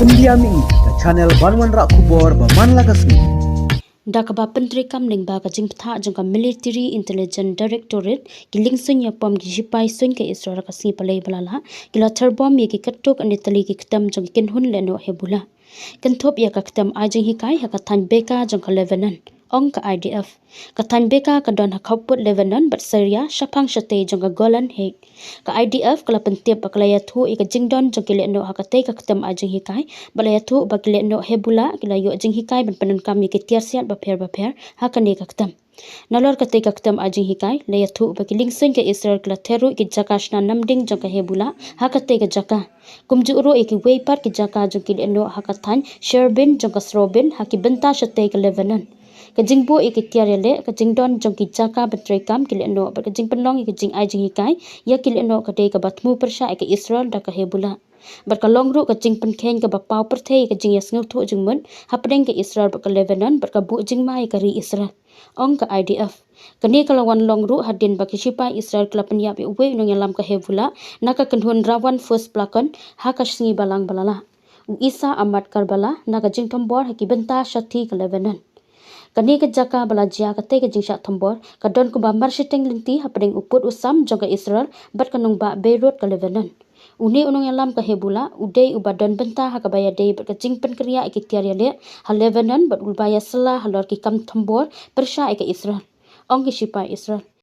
India mi ke channel Banwan Rak Kubor Baman Lagasmi. Dakaba Pentri Kamling Baga Jingptha Jangka Military Intelligence Directorate Liengsuin Yapom Gijipai Sun ke Israel Kasni Palai Balala Gila Terbom Yaki Katuk and Italy Ktem Jang Kinhun Leno Hezbollah Kentop ya ktem aijinghikai hakatan beka jangka Lebanon ong ka IDF katan beka kadon hakaput Lebanon bat Syria syapang syate jangka Golan Hague ka IDF kala pentiap baklaya thu ika jingdon jangki leno hakate ka ktem aijinghikai balaya thu bakile no Hezbollah kila yo aijinghikai ban panan kami ke tiarsiat baper hakane ka ktem Nalor kate ka ktem aijinghikai laya thu baki liengsuin ke Israel kala Ther ki jaka shna namding jangka Hezbollah hakate ka jaka kumjuro iki weipat ki jaka jangki leno hakatan sherbin jangka srobin haki benta syate ke Lebanon ka jingbo iki tiarele ka jingdon jangki jaka betrekam ki leno ka jing penlong iki jing aijinghikai ya ki leno ka de ka batmu persya ke Israel da ka Hezbollah berkalongru ke jing penkhen ke bapau perthei ke jing yasngu thu jingmun hapdeng ke Israel ke Lebanon berkabu jing mai ke ri Israel ong ke IDF kini kalawan longru hadin baki sipai Israel kala penyap uwe nong yalam ke Hezbollah naka kenhun rawan first plakon hakash singi balang balala Isa amat karbala naka jing tombor haki benta syati ke Lebanon kani ke jaka balajia kate ke jing syak tombor kadon ku bambar syiteng linti hapdeng uput usam jangka Israel bat kanong ba Beirut ke Lebanon Uni unong yalam ke Hezbollah udai ubadan benta hakabaya dei berkecing penkria ikitiar yale hal Lebanon bat ulbaya selah halor ki kam tombor persya ke Israel ong ki sipai Israel